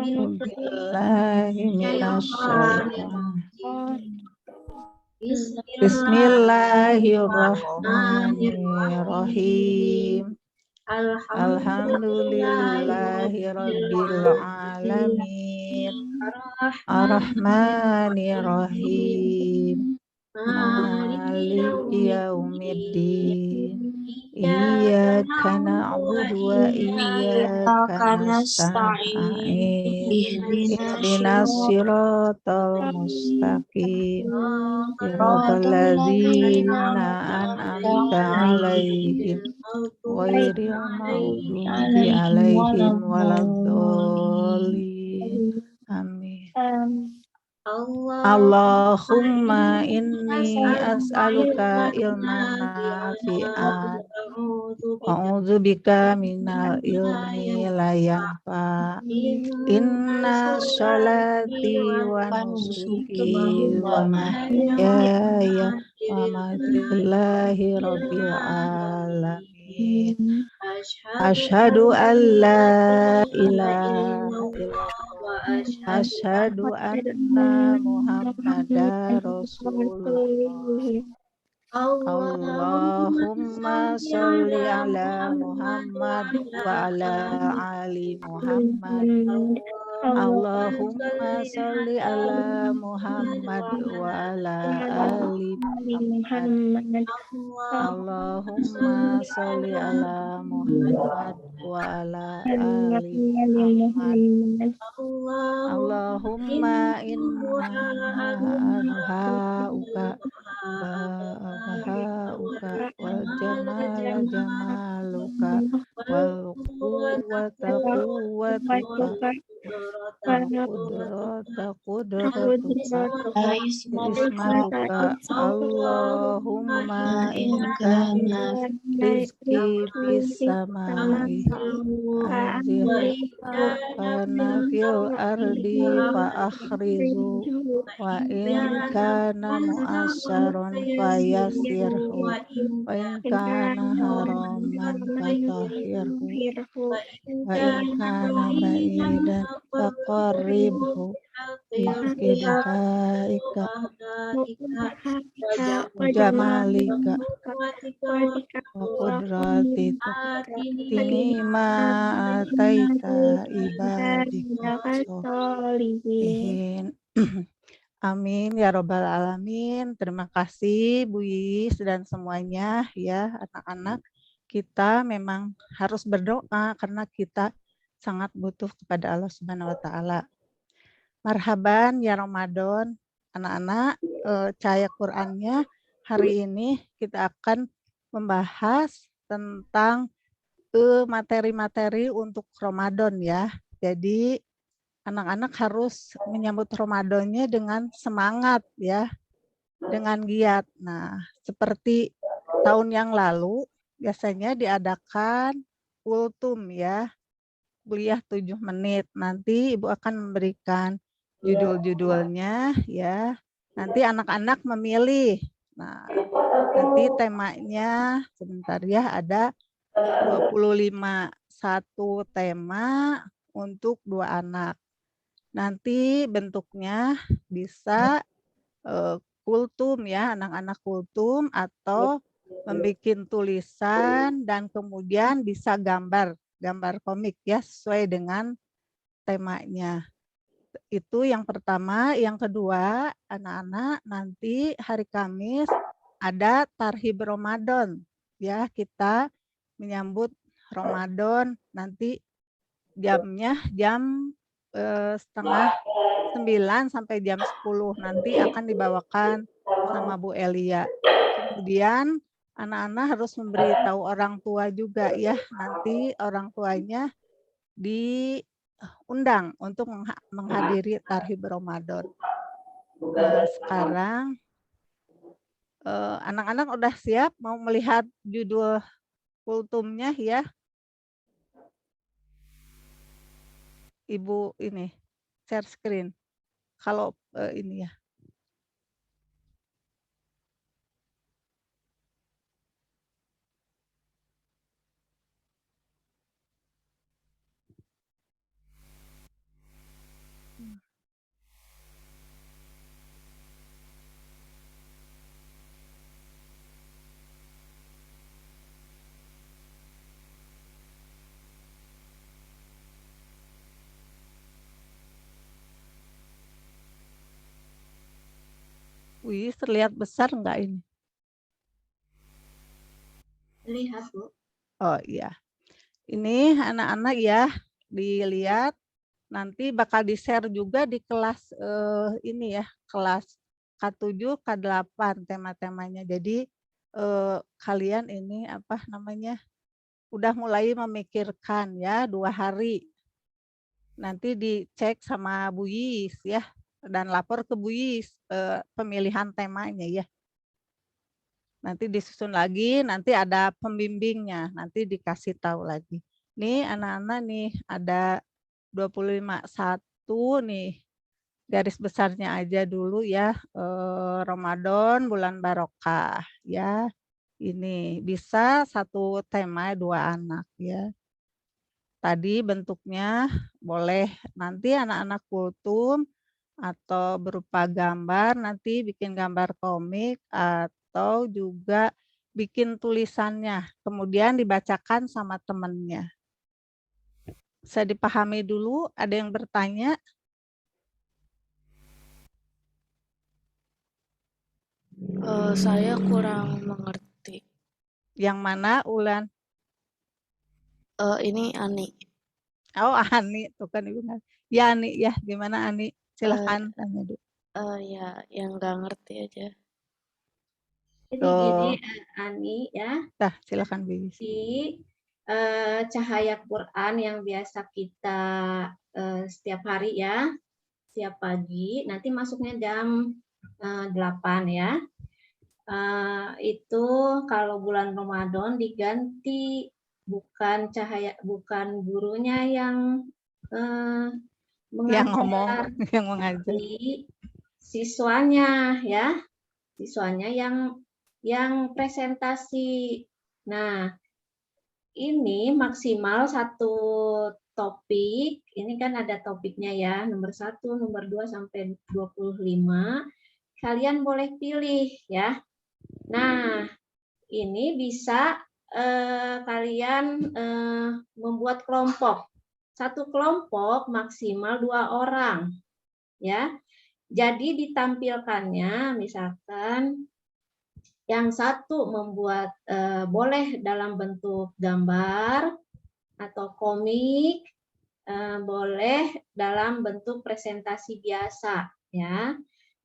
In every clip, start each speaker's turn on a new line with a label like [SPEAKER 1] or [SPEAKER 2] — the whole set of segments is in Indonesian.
[SPEAKER 1] Billahi minasyaitonir. Bismillahirrahmanirrahim. Alhamdulillahirabbil alamin. Arrahmanirrahim. Maliki yaumiddin. Iyyaka na'budu wa iyyaka nasta'in. Ihdinas siratal mustaqim. Siratal ladzina an'amta 'alaihim ghairil maghdubi 'alaihim waladdallin. Amin. Allahumma inni as'aluka ilman nafi'an wa a'udzubika minal ilmi la yanfa. Inna sholati wa nusuki wa mahyaya wa mamati lillahi rabbil alamin. Asyhadu an la ilaha illallah. Asyhadu anna Muhammadar Rasulullah. Allahumma sholli ala Muhammad wa ala ali Muhammad. Allahumma sholli ala Muhammad wa ala ali Muhammad. Allahumma sholli ala Muhammad wa ala ali Muhammad. Allahumma inna adha'uka baha'uka wal jamala jamaluka wal quwwata quwwatuka wal qudrata qudratuka ismatuka. Allahumma inkana rizki fis samai anzil kana fil ardi fa akhrizu wa in kana mu'assaron fa yasirhu wa in kana haraman fatahhirhu wa in kana ba'idan faqarribhu bihaqidhaika wa jamalika wa qudratika tini ma ataita ibadika sholihin. Amin ya robbal alamin. Terima kasih Bu Yis dan semuanya ya anak-anak. Kita memang harus berdoa karena kita sangat butuh kepada Allah Subhanahu wa taala. Marhaban ya Ramadan. Anak-anak, cahaya Qur'annya hari ini kita akan membahas tentang materi-materi untuk Ramadan ya. Jadi anak-anak harus menyambut Ramadannya dengan semangat ya, dengan giat. Nah, seperti tahun yang lalu biasanya diadakan kultum ya, kuliah 7 menit. Nanti Ibu akan memberikan judul-judulnya ya. Nanti anak-anak memilih. Nah, nanti temanya sebentar ya, ada 25 satu tema untuk 2 anak. Nanti bentuknya bisa kultum ya, anak-anak kultum atau membuat tulisan dan kemudian bisa gambar komik ya sesuai dengan temanya. Itu yang pertama. Yang kedua, anak-anak nanti hari Kamis ada Tarhib Ramadan ya, kita menyambut Ramadan nanti jamnya jam setengah 9 sampai jam 10 nanti akan dibawakan sama Bu Elia. Kemudian anak-anak harus memberitahu orang tua juga ya, nanti orang tuanya diundang untuk menghadiri Tarhib Ramadan. Nah, sekarang anak-anak udah siap mau melihat judul kultumnya ya? Ibu ini share screen. Kalau ini ya. Wih, terlihat besar enggak ini?
[SPEAKER 2] Lihat, Bu.
[SPEAKER 1] Oh iya. Ini anak-anak ya, dilihat nanti bakal di-share juga di kelas ini ya, kelas K7, K8 tema-temanya. Jadi kalian ini apa namanya? Udah mulai memikirkan ya 2 hari. Nanti dicek sama Bu Yis ya dan lapor ke Bu Yis pemilihan temanya ya. Nanti disusun lagi, nanti ada pembimbingnya, nanti dikasih tahu lagi. Nih anak-anak nih ada 25/1 nih, garis besarnya aja dulu ya, Ramadan bulan barokah ya. Ini bisa satu tema 2 anak ya. Tadi bentuknya boleh nanti anak-anak kultum atau berupa gambar, nanti bikin gambar komik atau juga bikin tulisannya, kemudian dibacakan sama temannya. Bisa dipahami dulu, ada yang bertanya?
[SPEAKER 3] Saya kurang mengerti.
[SPEAKER 1] Yang mana, Ulan?
[SPEAKER 3] Ini Ani.
[SPEAKER 1] Oh, Ani, tuh kan Ibu. Ya, Ani, ya, gimana Ani? Silahkan tanya dulu.
[SPEAKER 3] Ya, yang nggak ngerti aja.
[SPEAKER 2] Jadi gini, Ani ya.
[SPEAKER 1] Dah, silakan Bis.
[SPEAKER 2] Di cahaya Quran yang biasa kita setiap hari ya, setiap pagi, nanti masuknya jam 8 ya. Itu kalau bulan Ramadan diganti bukan gurunya yang
[SPEAKER 1] Yang ngomong,
[SPEAKER 2] mengajar,
[SPEAKER 1] yang mengajar.
[SPEAKER 2] tapi siswanya ya, siswanya yang presentasi. Nah, ini maksimal satu topik, ini kan ada topiknya ya, nomor 1, nomor 2 sampai 25. Kalian boleh pilih ya. Nah, ini bisa kalian membuat kelompok. Satu kelompok maksimal 2 orang. Ya. Jadi ditampilkannya misalkan yang satu membuat boleh dalam bentuk gambar atau komik, boleh dalam bentuk presentasi biasa ya.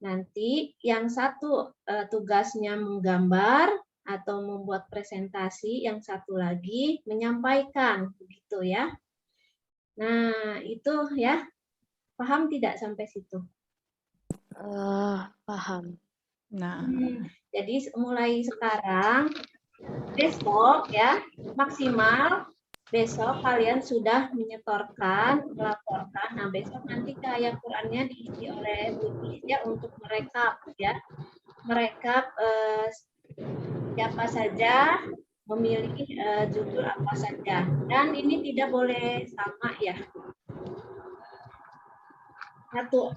[SPEAKER 2] Nanti yang satu tugasnya menggambar atau membuat presentasi, yang satu lagi menyampaikan, begitu ya. Nah, itu ya. Paham tidak sampai situ?
[SPEAKER 3] Paham.
[SPEAKER 1] Nah,
[SPEAKER 2] jadi mulai sekarang, besok ya, maksimal besok kalian sudah menyetorkan, melaporkan. Nah, besok nanti ayat Qurannya diisi oleh Bu ya untuk merekap ya. Merekap siapa saja memilih judul apa saja. Dan ini tidak boleh sama ya. Satu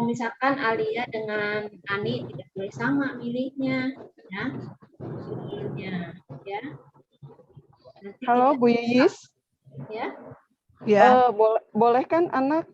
[SPEAKER 2] misalkan Alia dengan Ani tidak boleh sama milihnya ya. Judulnya ya. Nanti
[SPEAKER 4] Halo Bu Yis.
[SPEAKER 2] Ya.
[SPEAKER 1] ya.
[SPEAKER 4] Boleh kan anak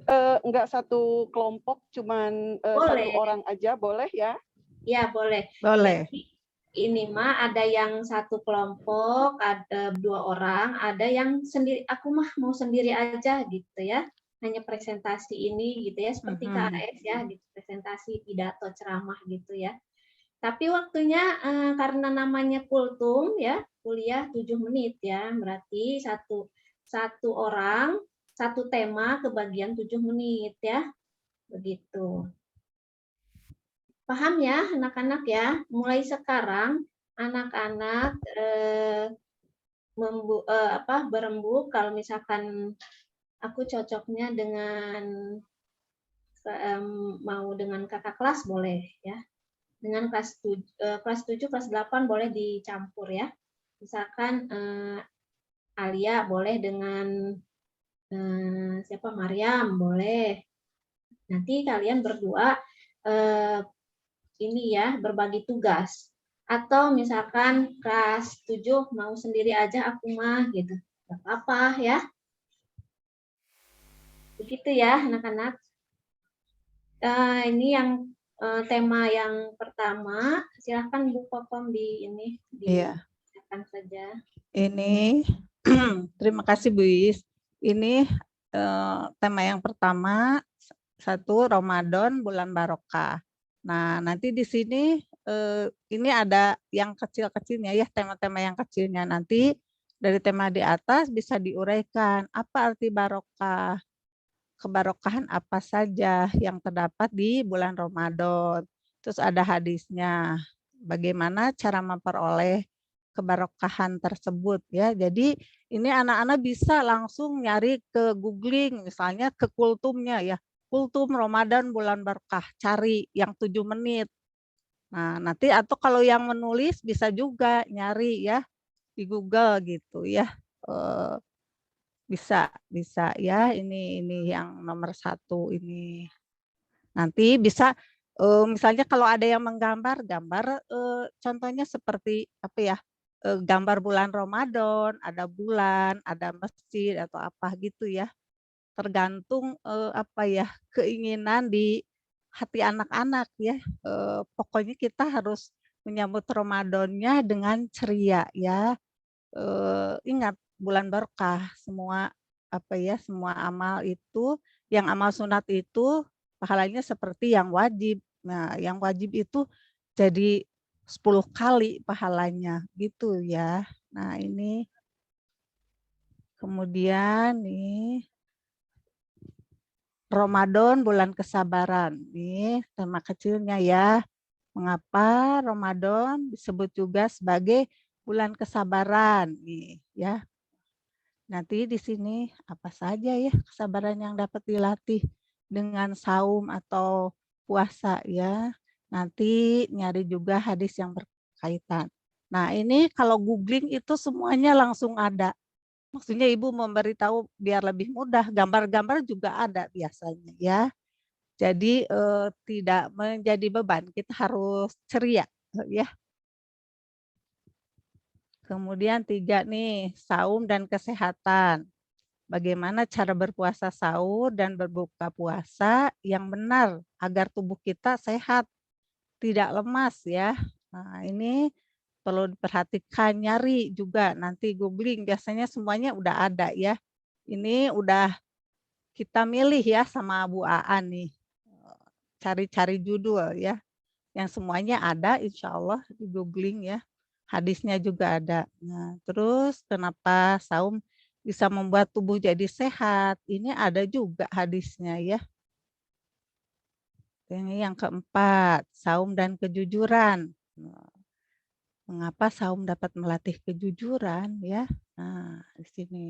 [SPEAKER 4] nggak satu kelompok, cuman satu orang aja, boleh ya?
[SPEAKER 2] Ya, boleh.
[SPEAKER 1] Boleh.
[SPEAKER 2] Jadi, ini mah ada yang satu kelompok, ada 2 orang, ada yang sendiri, aku mah mau sendiri aja gitu ya. Hanya presentasi ini gitu ya, seperti KAS ya, gitu, presentasi pidato ceramah gitu ya. Tapi waktunya karena namanya kultum ya, kuliah 7 menit ya, berarti satu orang, satu tema kebagian 7 menit ya. Begitu. Paham ya anak-anak ya? Mulai sekarang anak-anak berembuk kalau misalkan aku cocoknya dengan mau dengan kakak kelas boleh ya. Dengan kelas 7, kelas 8 boleh dicampur ya. Misalkan Alia boleh dengan siapa Maryam boleh. Nanti kalian berdua ini ya berbagi tugas. Atau misalkan kelas 7 mau sendiri aja aku mah gitu. Gak apa-apa ya. Begitu ya anak-anak. Ini yang tema yang pertama. Silahkan Bu Popom
[SPEAKER 1] Iya.
[SPEAKER 2] silakan saja.
[SPEAKER 1] Ini terima kasih Bu Is. Ini tema yang pertama, 1 Ramadan bulan barokah. Nah, nanti di sini ini ada yang kecil-kecilnya ya, tema-tema yang kecilnya. Nanti dari tema di atas bisa diuraikan apa arti barokah, kebarokahan apa saja yang terdapat di bulan Ramadan. Terus ada hadisnya, bagaimana cara memperoleh kebarokahan tersebut ya. Jadi ini anak-anak bisa langsung nyari ke googling, misalnya ke kultumnya ya. Kultum Ramadan bulan berkah, cari yang 7 menit. Nah, nanti atau kalau yang menulis bisa juga nyari ya di Google gitu ya. Bisa ya, ini yang nomor 1 ini. Nanti bisa misalnya kalau ada yang gambar contohnya seperti apa ya, gambar bulan Ramadan, ada bulan, ada masjid atau apa gitu ya. Tergantung apa ya, keinginan di hati anak-anak ya. Pokoknya kita harus menyambut Ramadannya dengan ceria ya. Ingat bulan berkah, semua apa ya, semua amal itu, yang amal sunat itu pahalanya seperti yang wajib. Nah, yang wajib itu jadi 10 kali pahalanya gitu ya. Nah, ini kemudian nih Ramadan bulan kesabaran. Nih tema kecilnya ya. Mengapa Ramadan disebut juga sebagai bulan kesabaran nih ya. Nanti di sini apa saja ya kesabaran yang dapat dilatih dengan saum atau puasa ya. Nanti nyari juga hadis yang berkaitan. Nah, ini kalau googling itu semuanya langsung ada. Maksudnya Ibu memberitahu biar lebih mudah, gambar-gambar juga ada biasanya ya. Jadi tidak menjadi beban, kita harus ceria ya. Kemudian 3 nih, saum dan kesehatan. Bagaimana cara berpuasa sahur dan berbuka puasa yang benar agar tubuh kita sehat, tidak lemas ya. Nah, ini perlu diperhatikan, nyari juga nanti googling, biasanya semuanya udah ada ya. Ini udah kita milih ya sama Bu Aan nih. Cari-cari judul ya. Yang semuanya ada insya Allah di googling ya. Hadisnya juga ada. Nah, terus kenapa saum bisa membuat tubuh jadi sehat? Ini ada juga hadisnya ya. Ini yang keempat, saum dan kejujuran. Mengapa saum dapat melatih kejujuran ya? Nah, di sini.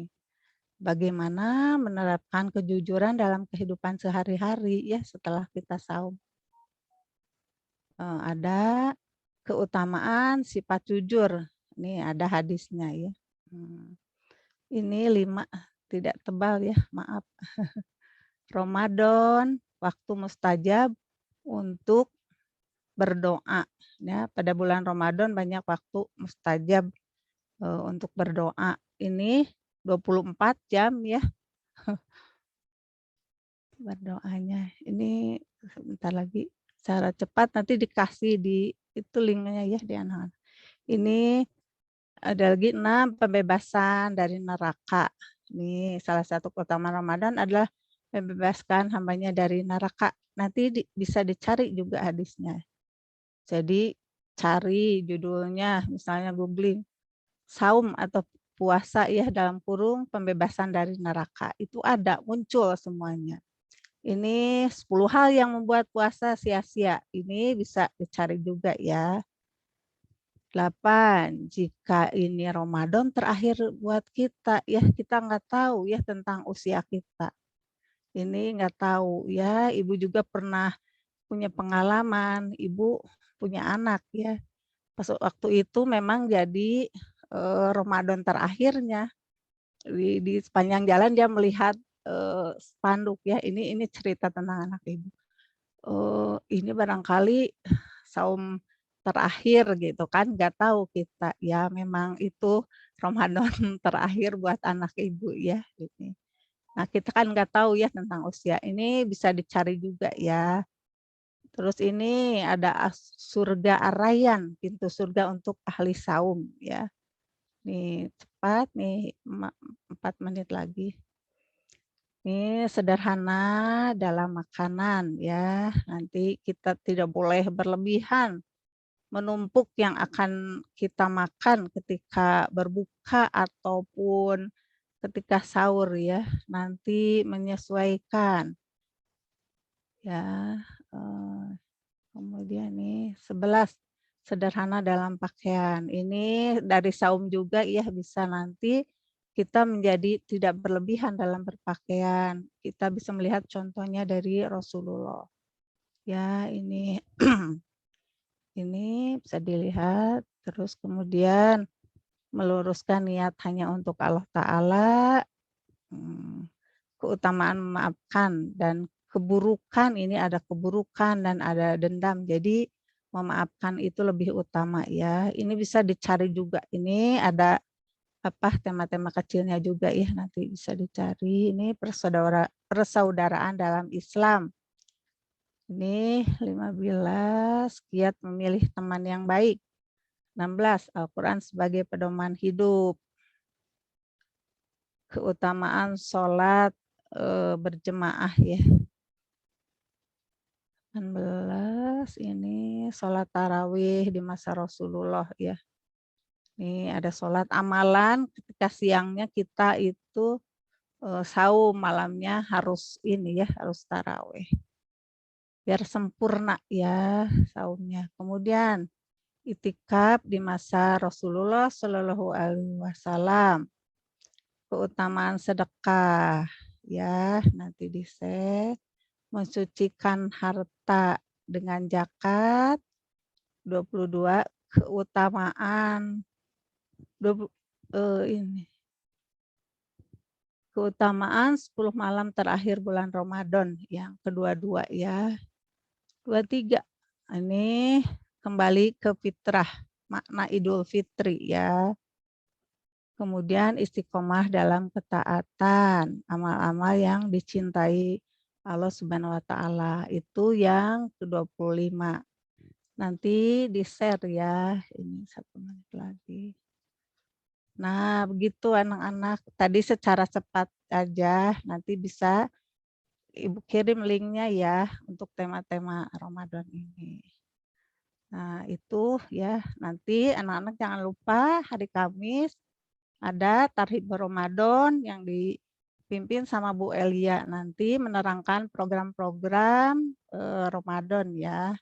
[SPEAKER 1] Bagaimana menerapkan kejujuran dalam kehidupan sehari-hari ya setelah kita saum. Ada keutamaan sifat jujur. Ini ada hadisnya ya. Ini 5 tidak tebal ya, maaf. Ramadan, waktu mustajab untuk berdoa. Ya, pada bulan Ramadan banyak waktu mustajab untuk berdoa. Ini 24 jam ya. Berdoanya. Ini sebentar lagi secara cepat nanti dikasih di itu linknya ya di anak-anak. Ini ada lagi 6 pembebasan dari neraka. Ini salah satu keutamaan Ramadan adalah membebaskan hambanya dari neraka. Nanti bisa dicari juga hadisnya. Jadi cari judulnya, misalnya googling saum atau puasa ya dalam kurung pembebasan dari neraka. Itu ada, muncul semuanya. Ini 10 hal yang membuat puasa sia-sia. Ini bisa dicari juga ya. 8, jika ini Ramadan terakhir buat kita, ya kita nggak tahu ya tentang usia kita. Ini nggak tahu ya, Ibu juga pernah punya pengalaman, Ibu punya anak ya. Pas waktu itu memang jadi Ramadan terakhirnya. Di sepanjang jalan dia melihat spanduk ya, ini cerita tentang anak Ibu. Ini barangkali saum terakhir gitu kan, nggak tahu kita ya memang itu Ramadan terakhir buat anak Ibu ya. Gitu. Nah kita kan nggak tahu ya tentang usia, ini bisa dicari juga ya. Terus ini ada surga Ar-Rayyan, pintu surga untuk ahli saum ya. Nih cepat nih 4 menit lagi. Ini sederhana dalam makanan ya. Nanti kita tidak boleh berlebihan menumpuk yang akan kita makan ketika berbuka ataupun ketika sahur ya. Nanti menyesuaikan. Ya, kemudian nih 11 sederhana dalam pakaian. Ini dari saum juga ya, bisa nanti kita menjadi tidak berlebihan dalam berpakaian. Kita bisa melihat contohnya dari Rasulullah. Ya, ini ini bisa dilihat. Terus kemudian meluruskan niat hanya untuk Allah Ta'ala. Keutamaan memaafkan dan keburukan, ini ada keburukan dan ada dendam. Jadi memaafkan itu lebih utama ya. Ini bisa dicari juga. Ini ada apa tema-tema kecilnya juga ya, nanti bisa dicari. Ini persaudaraan dalam Islam. Ini 15 kiat memilih teman yang baik. 16 Al-Qur'an sebagai pedoman hidup. Keutamaan sholat berjemaah ya. 18 ini sholat tarawih di masa Rasulullah ya. Ini ada sholat amalan ketika siangnya kita itu saum, malamnya harus ini ya, harus tarawih. Biar sempurna ya saumnya. Kemudian itikaf di masa Rasulullah Shallallahu Alaihi Wasallam. Keutamaan sedekah ya, nanti di-share. Mensucikan harta dengan zakat. 22 keutamaan keutamaan 10 malam terakhir bulan Ramadan yang kedua-dua ya. 23 ini kembali ke fitrah, makna Idul Fitri ya. Kemudian istiqomah dalam ketaatan, amal-amal yang dicintai Allah Subhanahu wa Ta'ala, itu yang ke-25. Nanti di-share ya, ini 1 menit lagi. Nah, begitu anak-anak. Tadi secara cepat aja, nanti bisa Ibu kirim linknya ya untuk tema-tema Ramadan ini. Nah, itu ya, nanti anak-anak jangan lupa hari Kamis ada Tarhib Ramadan yang dipimpin sama Bu Elia, nanti menerangkan program-program Ramadan ya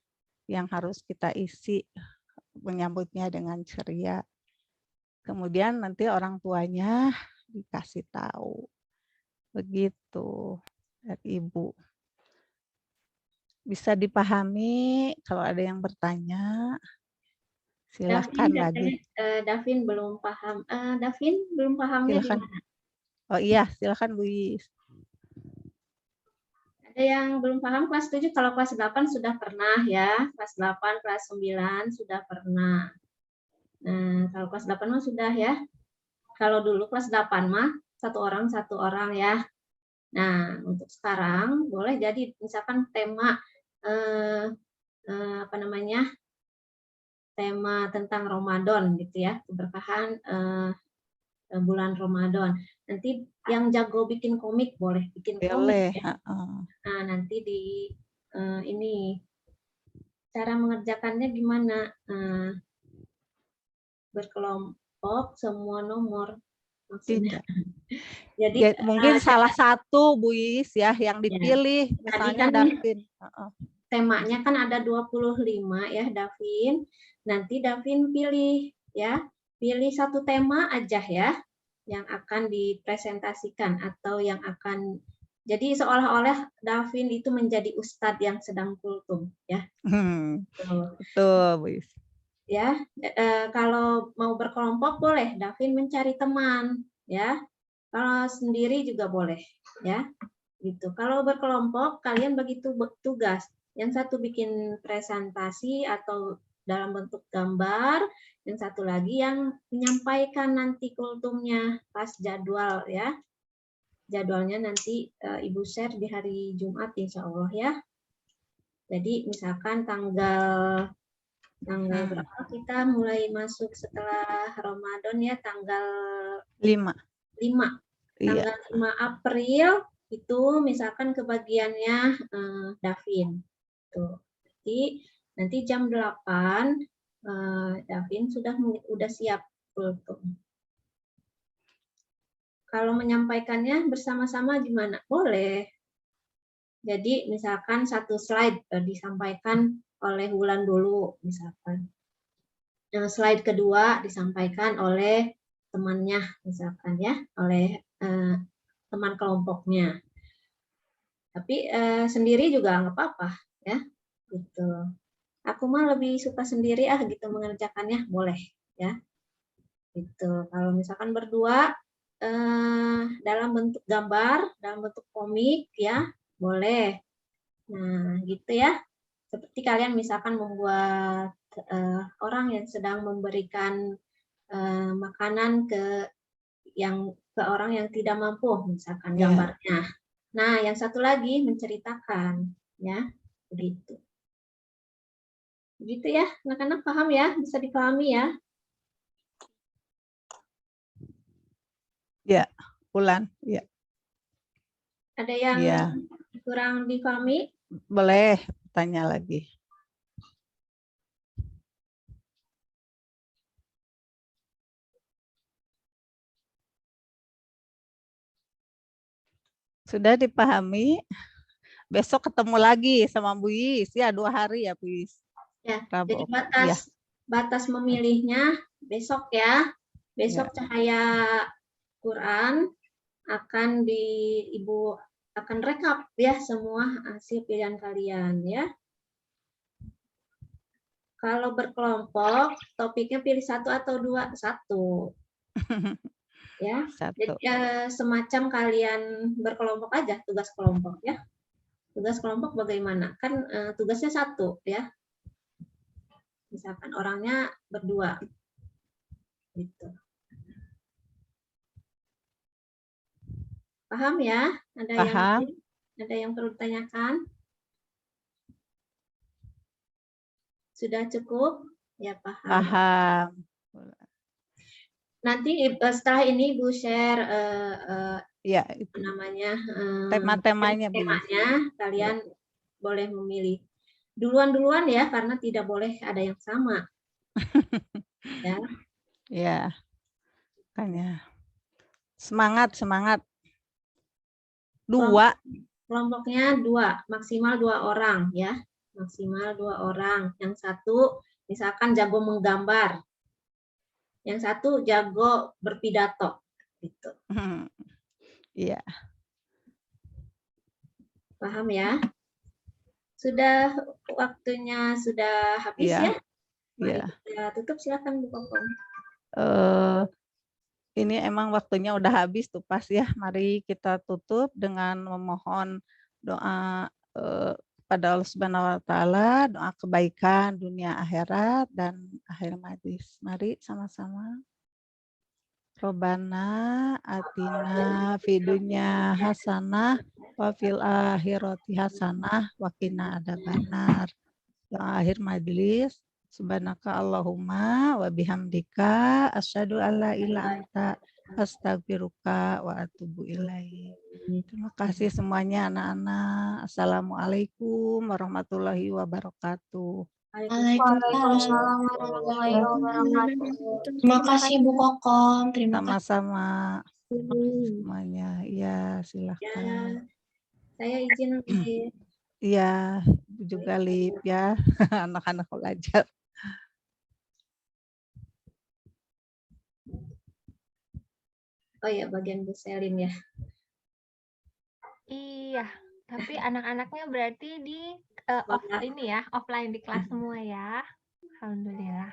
[SPEAKER 1] yang harus kita isi, menyambutnya dengan ceria. Kemudian nanti orang tuanya dikasih tahu. Begitu dari Ibu. Bisa dipahami, kalau ada yang bertanya silakan lagi.
[SPEAKER 2] Davin belum paham. Davin belum pahamnya
[SPEAKER 1] Silakan.
[SPEAKER 2] di mana?
[SPEAKER 1] Oh iya, silakan Bu Is.
[SPEAKER 2] Ada yang belum paham kelas 7, kalau kelas 8 sudah pernah ya. Kelas 8, kelas 9 sudah pernah. Nah, kalau kelas 8 mah sudah ya. Kalau dulu kelas 8 mah satu orang ya. Nah, untuk sekarang boleh jadi misalkan tema apa namanya? Tema tentang Ramadan gitu ya, keberkahan bulan Ramadan. Nanti yang jago bikin komik boleh bikin komik ya. Nah, nanti di ini cara mengerjakannya gimana? Berkelompok semua nomor maksudnya.
[SPEAKER 1] Tidak.
[SPEAKER 2] Jadi
[SPEAKER 1] Ya, mungkin salah satu Bu Is ya yang dipilih,
[SPEAKER 2] ya.
[SPEAKER 1] misalnya
[SPEAKER 2] Kan
[SPEAKER 1] Davin.
[SPEAKER 2] Temanya kan ada 25 ya Davin. Nanti Davin pilih ya, pilih satu tema aja ya yang akan dipresentasikan atau yang akan jadi seolah-olah Davin itu menjadi ustadz yang sedang kultum ya.
[SPEAKER 1] Betul Bu Is.
[SPEAKER 2] Ya, kalau mau berkelompok boleh Davin mencari teman ya. Kalau sendiri juga boleh ya. Gitu. Kalau berkelompok kalian bagi tugas. Yang satu bikin presentasi atau dalam bentuk gambar, yang satu lagi yang menyampaikan nanti kultumnya pas jadwal ya. Jadwalnya nanti Ibu share di hari Jumat insya Allah ya. Jadi misalkan tanggal berapa kita mulai masuk setelah Ramadan ya, tanggal
[SPEAKER 1] 5.
[SPEAKER 2] 5.
[SPEAKER 1] Iya.
[SPEAKER 2] Tanggal 5 April itu misalkan kebagiannya Davin. Tuh. Jadi nanti jam 8 Davin udah siap kultum. Kalau menyampaikannya bersama-sama gimana? Boleh. Jadi misalkan satu slide disampaikan oleh Wulan dulu misalkan. Slide kedua disampaikan oleh temannya misalkan ya, oleh teman kelompoknya. Tapi sendiri juga nggak apa-apa ya, gitu. Aku mah lebih suka sendiri gitu mengerjakannya, boleh ya. Gitu. Kalau misalkan berdua dalam bentuk gambar, dalam bentuk komik ya, boleh. Nah, gitu ya. Seperti kalian misalkan membuat orang yang sedang memberikan makanan ke orang yang tidak mampu, misalkan gambarnya. Nah, yang satu lagi menceritakan, ya, begitu. Begitu ya, anak-anak paham ya, bisa dipahami ya.
[SPEAKER 1] Ya, Wulan. Ya.
[SPEAKER 2] Ada yang kurang dipahami?
[SPEAKER 1] Boleh tanya lagi. Sudah dipahami? Besok ketemu lagi sama Bu Yis ya, 2 hari ya Bu Yis.
[SPEAKER 2] Ya,
[SPEAKER 1] Rabu.
[SPEAKER 2] jadi batas memilihnya besok ya. Besok Cahaya Quran akan Ibu akan rekap ya semua hasil pilihan kalian ya. Kalau berkelompok, topiknya pilih 1 atau 2? 1. Ya. Jadi semacam kalian berkelompok aja, tugas kelompok ya. Tugas kelompok bagaimana? Kan tugasnya 1 ya. Misalkan orangnya berdua. Gitu. Paham ya? Ada yang perlu ditanyakan? Sudah cukup? Ya, paham.
[SPEAKER 1] Paham.
[SPEAKER 2] Nanti setelah ini Ibu share
[SPEAKER 1] ya, itu
[SPEAKER 2] namanya
[SPEAKER 1] tema-temanya,
[SPEAKER 2] kalian boleh memilih. Duluan ya, karena tidak boleh ada yang sama. Ya.
[SPEAKER 1] Ya. Makanya. Semangat. 2.
[SPEAKER 2] Kelompoknya 2, maksimal 2 orang ya. Maksimal 2 orang. Yang satu misalkan jago menggambar. Yang satu jago berpidato gitu.
[SPEAKER 1] Iya.
[SPEAKER 2] Paham ya? Sudah waktunya sudah habis ya? Mari kita tutup, silakan Bu Kokom.
[SPEAKER 1] Ini emang waktunya udah habis tuh pas ya. Mari kita tutup dengan memohon doa pada Allah Subhanahu wa taala, doa kebaikan dunia akhirat dan akhir majlis. Mari sama-sama. Robbana atina fid dunya hasanah wa fil akhirati hasanah wa qina adzabannar. Doa akhir majlis. Subhanaka Allahumma wa bihamdika asyhadu alla ilaha anta astaghfiruka wa atubu ilaik. Terima kasih semuanya anak-anak. Assalamualaikum warahmatullahi wabarakatuh.
[SPEAKER 5] Waalaikumsalam warahmatullahi wabarakatuh. Terima kasih Bu Kokom. Terima kasih.
[SPEAKER 1] Sama-sama semuanya. Iya, silakan.
[SPEAKER 2] Saya izin.
[SPEAKER 1] Iya, juga Lip ya. Anak-anak belajar.
[SPEAKER 2] Oh ya, bagian Bu Selin ya.
[SPEAKER 6] Iya, tapi anak-anaknya berarti di offline di kelas semua ya. Alhamdulillah.